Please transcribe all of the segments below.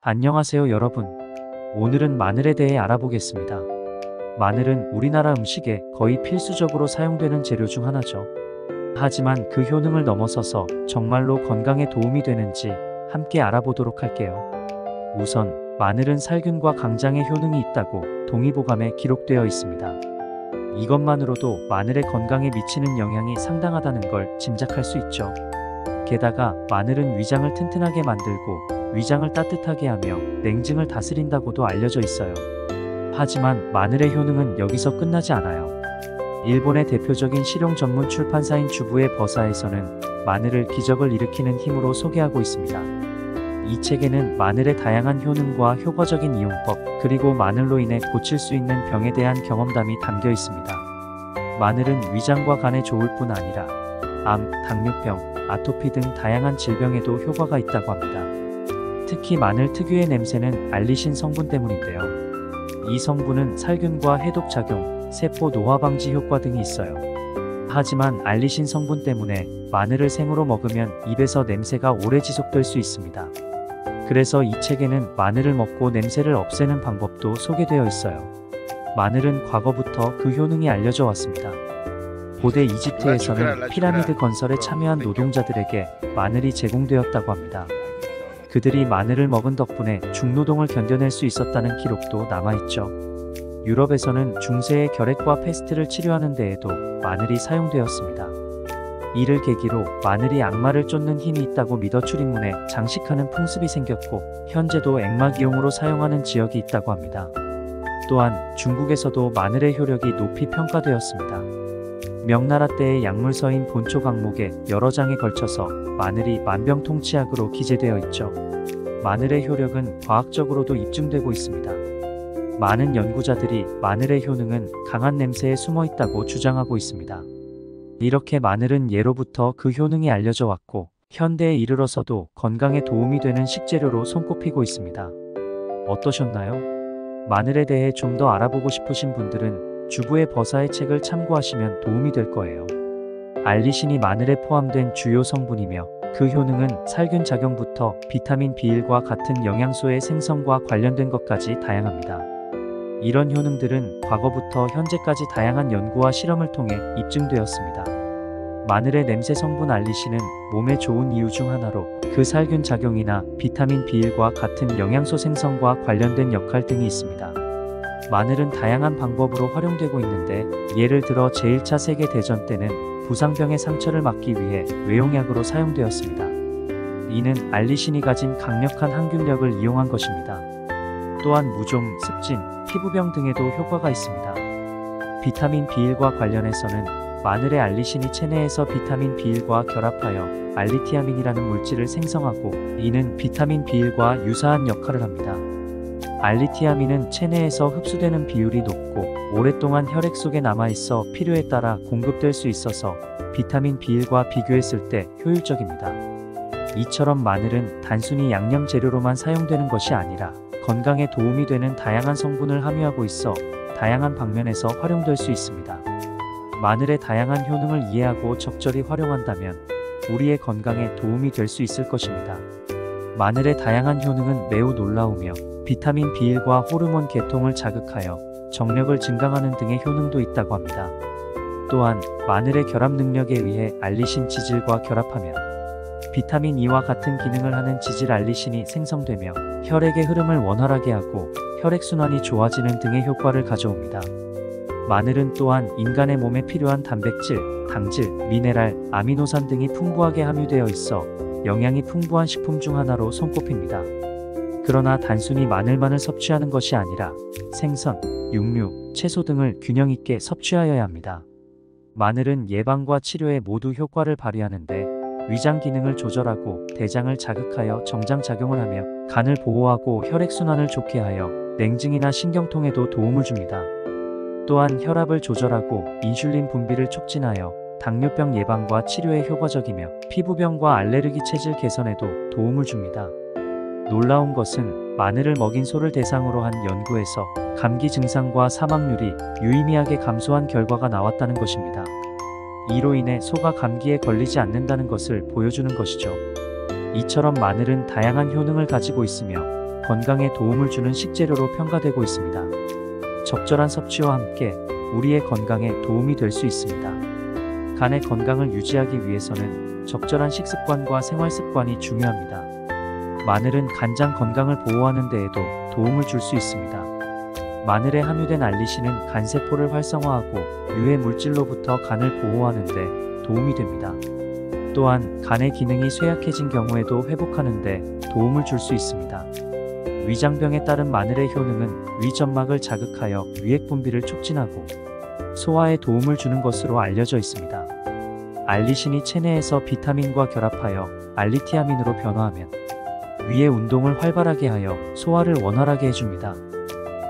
안녕하세요 여러분. 오늘은 마늘에 대해 알아보겠습니다. 마늘은 우리나라 음식에 거의 필수적으로 사용되는 재료 중 하나죠. 하지만 그 효능을 넘어서서 정말로 건강에 도움이 되는지 함께 알아보도록 할게요. 우선 마늘은 살균과 강장의 효능이 있다고 동의보감에 기록되어 있습니다. 이것만으로도 마늘의 건강에 미치는 영향이 상당하다는 걸 짐작할 수 있죠. 게다가 마늘은 위장을 튼튼하게 만들고 위장을 따뜻하게 하며 냉증을 다스린다고도 알려져 있어요. 하지만 마늘의 효능은 여기서 끝나지 않아요. 일본의 대표적인 실용 전문 출판사인 주부의 버사에서는 마늘을 기적을 일으키는 힘으로 소개하고 있습니다. 이 책에는 마늘의 다양한 효능과 효과적인 이용법, 그리고 마늘로 인해 고칠 수 있는 병에 대한 경험담이 담겨 있습니다. 마늘은 위장과 간에 좋을 뿐 아니라 암, 당뇨병, 아토피 등 다양한 질병에도 효과가 있다고 합니다. 특히 마늘 특유의 냄새는 알리신 성분 때문인데요. 이 성분은 살균과 해독 작용, 세포 노화 방지 효과 등이 있어요. 하지만 알리신 성분 때문에 마늘을 생으로 먹으면 입에서 냄새가 오래 지속될 수 있습니다. 그래서 이 책에는 마늘을 먹고 냄새를 없애는 방법도 소개되어 있어요. 마늘은 과거부터 그 효능이 알려져 왔습니다. 고대 이집트에서는 피라미드 건설에 참여한 노동자들에게 마늘이 제공되었다고 합니다. 그들이 마늘을 먹은 덕분에 중노동을 견뎌낼 수 있었다는 기록도 남아있죠. 유럽에서는 중세의 결핵과 패스트를 치료하는 데에도 마늘이 사용되었습니다. 이를 계기로 마늘이 악마를 쫓는 힘이 있다고 믿어 출입문에 장식하는 풍습이 생겼고, 현재도 액막이용으로 사용하는 지역이 있다고 합니다. 또한 중국에서도 마늘의 효력이 높이 평가되었습니다. 명나라 때의 약물서인 본초 강목에 여러 장에 걸쳐서 마늘이 만병통치약으로 기재되어 있죠. 마늘의 효력은 과학적으로도 입증되고 있습니다. 많은 연구자들이 마늘의 효능은 강한 냄새에 숨어 있다고 주장하고 있습니다. 이렇게 마늘은 예로부터 그 효능이 알려져 왔고, 현대에 이르러서도 건강에 도움이 되는 식재료로 손꼽히고 있습니다. 어떠셨나요? 마늘에 대해 좀 더 알아보고 싶으신 분들은 주부의 버사의 책을 참고하시면 도움이 될 거예요. 알리신이 마늘에 포함된 주요 성분이며, 그 효능은 살균 작용부터 비타민 B1과 같은 영양소의 생성과 관련된 것까지 다양합니다. 이런 효능들은 과거부터 현재까지 다양한 연구와 실험을 통해 입증되었습니다. 마늘의 냄새 성분 알리신은 몸에 좋은 이유 중 하나로 그 살균 작용이나 비타민 B1과 같은 영양소 생성과 관련된 역할 등이 있습니다. 마늘은 다양한 방법으로 활용되고 있는데, 예를 들어 제1차 세계대전 때는 부상병의 상처를 막기 위해 외용약으로 사용되었습니다. 이는 알리신이 가진 강력한 항균력을 이용한 것입니다. 또한 무좀, 습진, 피부병 등에도 효과가 있습니다. 비타민 B1과 관련해서는 마늘의 알리신이 체내에서 비타민 B1과 결합하여 알리티아민이라는 물질을 생성하고, 이는 비타민 B1과 유사한 역할을 합니다. 알리티아민은 체내에서 흡수되는 비율이 높고 오랫동안 혈액 속에 남아있어 필요에 따라 공급될 수 있어서 비타민 B1과 비교했을 때 효율적입니다. 이처럼 마늘은 단순히 양념 재료로만 사용되는 것이 아니라 건강에 도움이 되는 다양한 성분을 함유하고 있어 다양한 방면에서 활용될 수 있습니다. 마늘의 다양한 효능을 이해하고 적절히 활용한다면 우리의 건강에 도움이 될 수 있을 것입니다. 마늘의 다양한 효능은 매우 놀라우며 비타민 B1과 호르몬 계통을 자극하여 정력을 증강하는 등의 효능도 있다고 합니다. 또한 마늘의 결합 능력에 의해 알리신 지질과 결합하면 비타민 E와 같은 기능을 하는 지질 알리신이 생성되며 혈액의 흐름을 원활하게 하고 혈액순환이 좋아지는 등의 효과를 가져옵니다. 마늘은 또한 인간의 몸에 필요한 단백질, 당질, 미네랄, 아미노산 등이 풍부하게 함유되어 있어 영양이 풍부한 식품 중 하나로 손꼽힙니다. 그러나 단순히 마늘만을 섭취하는 것이 아니라 생선, 육류, 채소 등을 균형 있게 섭취하여야 합니다. 마늘은 예방과 치료에 모두 효과를 발휘하는데, 위장 기능을 조절하고 대장을 자극하여 정장작용을 하며 간을 보호하고 혈액순환을 좋게 하여 냉증이나 신경통에도 도움을 줍니다. 또한 혈압을 조절하고 인슐린 분비를 촉진하여 당뇨병 예방과 치료에 효과적이며 피부병과 알레르기 체질 개선에도 도움을 줍니다. 놀라운 것은 마늘을 먹인 소를 대상으로 한 연구에서 감기 증상과 사망률이 유의미하게 감소한 결과가 나왔다는 것입니다. 이로 인해 소가 감기에 걸리지 않는다는 것을 보여주는 것이죠. 이처럼 마늘은 다양한 효능을 가지고 있으며 건강에 도움을 주는 식재료로 평가되고 있습니다. 적절한 섭취와 함께 우리의 건강에 도움이 될 수 있습니다. 간의 건강을 유지하기 위해서는 적절한 식습관과 생활습관이 중요합니다. 마늘은 간장 건강을 보호하는 데에도 도움을 줄 수 있습니다. 마늘에 함유된 알리신은 간세포를 활성화하고 유해 물질로부터 간을 보호하는 데 도움이 됩니다. 또한 간의 기능이 쇠약해진 경우에도 회복하는 데 도움을 줄 수 있습니다. 위장병에 따른 마늘의 효능은 위점막을 자극하여 위액 분비를 촉진하고 소화에 도움을 주는 것으로 알려져 있습니다. 알리신이 체내에서 비타민과 결합하여 알리티아민으로 변화하면 위의 운동을 활발하게 하여 소화를 원활하게 해줍니다.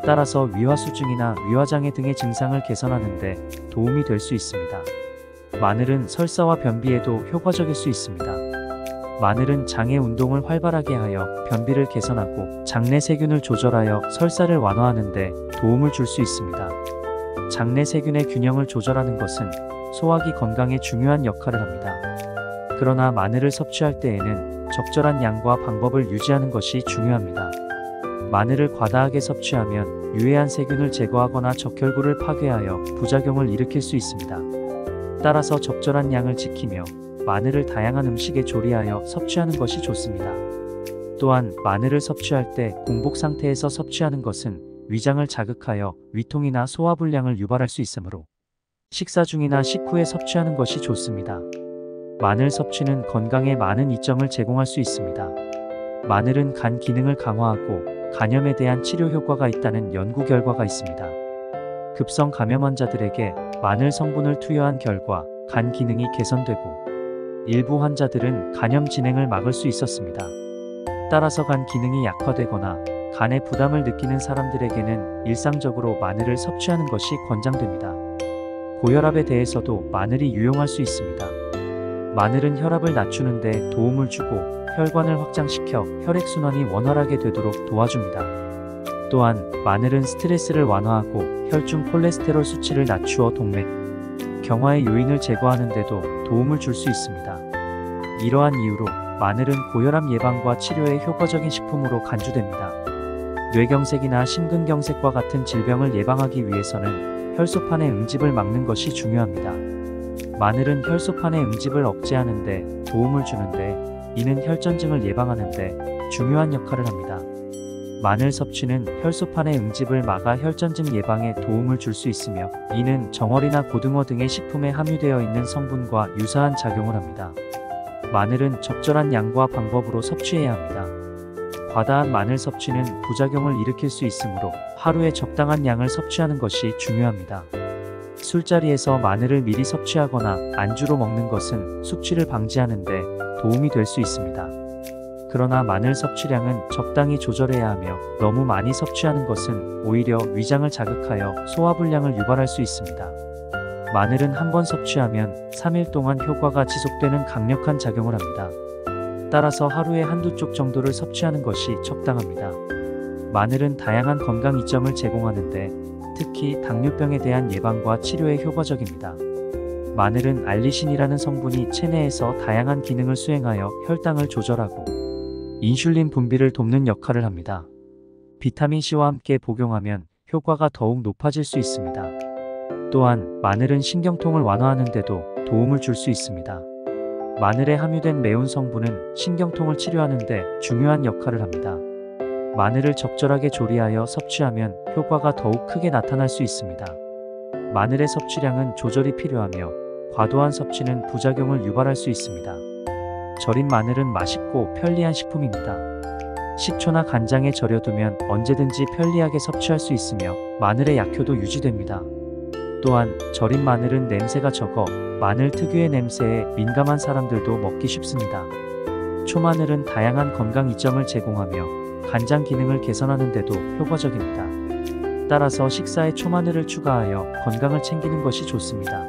따라서 위화수증이나 위화장애 등의 증상을 개선하는 데 도움이 될 수 있습니다. 마늘은 설사와 변비에도 효과적일 수 있습니다. 마늘은 장의 운동을 활발하게 하여 변비를 개선하고 장내 세균을 조절하여 설사를 완화하는 데 도움을 줄 수 있습니다. 장내 세균의 균형을 조절하는 것은 소화기 건강에 중요한 역할을 합니다. 그러나 마늘을 섭취할 때에는 적절한 양과 방법을 유지하는 것이 중요합니다. 마늘을 과다하게 섭취하면 유해한 세균을 제거하거나 적혈구를 파괴하여 부작용을 일으킬 수 있습니다. 따라서 적절한 양을 지키며 마늘을 다양한 음식에 조리하여 섭취하는 것이 좋습니다. 또한 마늘을 섭취할 때 공복 상태에서 섭취하는 것은 위장을 자극하여 위통이나 소화불량을 유발할 수 있으므로 식사 중이나 식후에 섭취하는 것이 좋습니다. 마늘 섭취는 건강에 많은 이점을 제공할 수 있습니다. 마늘은 간 기능을 강화하고 간염에 대한 치료 효과가 있다는 연구 결과가 있습니다. 급성 감염 환자들에게 마늘 성분을 투여한 결과 간 기능이 개선되고 일부 환자들은 감염 진행을 막을 수 있었습니다. 따라서 간 기능이 약화되거나 간에 부담을 느끼는 사람들에게는 일상적으로 마늘을 섭취하는 것이 권장됩니다. 고혈압에 대해서도 마늘이 유용할 수 있습니다. 마늘은 혈압을 낮추는 데 도움을 주고 혈관을 확장시켜 혈액순환이 원활하게 되도록 도와줍니다. 또한 마늘은 스트레스를 완화하고 혈중 콜레스테롤 수치를 낮추어 동맥 경화의 요인을 제거하는 데도 도움을 줄 수 있습니다. 이러한 이유로 마늘은 고혈압 예방과 치료에 효과적인 식품으로 간주됩니다. 뇌경색이나 심근경색과 같은 질병을 예방하기 위해서는 혈소판의 응집을 막는 것이 중요합니다. 마늘은 혈소판의 응집을 억제하는 데 도움을 주는데 이는 혈전증을 예방하는 데 중요한 역할을 합니다. 마늘 섭취는 혈소판의 응집을 막아 혈전증 예방에 도움을 줄 수 있으며 이는 정어리나 고등어 등의 식품에 함유되어 있는 성분과 유사한 작용을 합니다. 마늘은 적절한 양과 방법으로 섭취해야 합니다. 과다한 마늘 섭취는 부작용을 일으킬 수 있으므로 하루에 적당한 양을 섭취하는 것이 중요합니다. 술자리에서 마늘을 미리 섭취하거나 안주로 먹는 것은 숙취를 방지하는 데 도움이 될 수 있습니다. 그러나 마늘 섭취량은 적당히 조절해야 하며 너무 많이 섭취하는 것은 오히려 위장을 자극하여 소화불량을 유발할 수 있습니다. 마늘은 한 번 섭취하면 3일 동안 효과가 지속되는 강력한 작용을 합니다. 따라서 하루에 한두 쪽 정도를 섭취하는 것이 적당합니다. 마늘은 다양한 건강 이점을 제공하는데 특히 당뇨병에 대한 예방과 치료에 효과적입니다. 마늘은 알리신이라는 성분이 체내에서 다양한 기능을 수행하여 혈당을 조절하고 인슐린 분비를 돕는 역할을 합니다. 비타민C와 함께 복용하면 효과가 더욱 높아질 수 있습니다. 또한 마늘은 신경통을 완화하는 데도 도움을 줄 수 있습니다. 마늘에 함유된 매운 성분은 신경통을 치료하는 데 중요한 역할을 합니다. 마늘을 적절하게 조리하여 섭취하면 효과가 더욱 크게 나타날 수 있습니다. 마늘의 섭취량은 조절이 필요하며 과도한 섭취는 부작용을 유발할 수 있습니다. 절인 마늘은 맛있고 편리한 식품입니다. 식초나 간장에 절여두면 언제든지 편리하게 섭취할 수 있으며 마늘의 약효도 유지됩니다. 또한 절인 마늘은 냄새가 적어 마늘 특유의 냄새에 민감한 사람들도 먹기 쉽습니다. 초마늘은 다양한 건강 이점을 제공하며 간장 기능을 개선하는 데도 효과적입니다. 따라서 식사에 초마늘을 추가하여 건강을 챙기는 것이 좋습니다.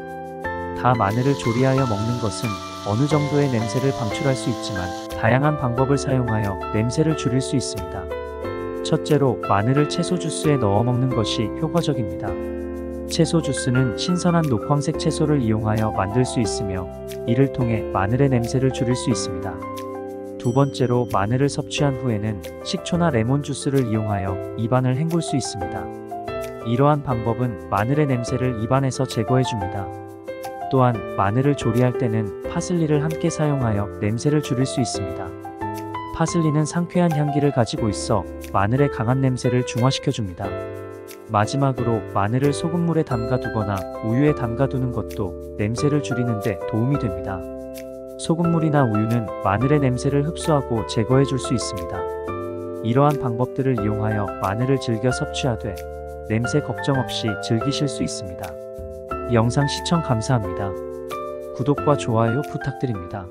다 마늘을 조리하여 먹는 것은 어느 정도의 냄새를 방출할 수 있지만 다양한 방법을 사용하여 냄새를 줄일 수 있습니다. 첫째로 마늘을 채소 주스에 넣어 먹는 것이 효과적입니다. 채소 주스는 신선한 녹황색 채소를 이용하여 만들 수 있으며 이를 통해 마늘의 냄새를 줄일 수 있습니다. 두 번째로 마늘을 섭취한 후에는 식초나 레몬 주스를 이용하여 입안을 헹굴 수 있습니다. 이러한 방법은 마늘의 냄새를 입안에서 제거해 줍니다. 또한 마늘을 조리할 때는 파슬리를 함께 사용하여 냄새를 줄일 수 있습니다. 파슬리는 상쾌한 향기를 가지고 있어 마늘의 강한 냄새를 중화시켜 줍니다. 마지막으로 마늘을 소금물에 담가 두거나 우유에 담가 두는 것도 냄새를 줄이는 데 도움이 됩니다. 소금물이나 우유는 마늘의 냄새를 흡수하고 제거해 줄 수 있습니다. 이러한 방법들을 이용하여 마늘을 즐겨 섭취하되 냄새 걱정 없이 즐기실 수 있습니다. 영상 시청 감사합니다. 구독과 좋아요 부탁드립니다.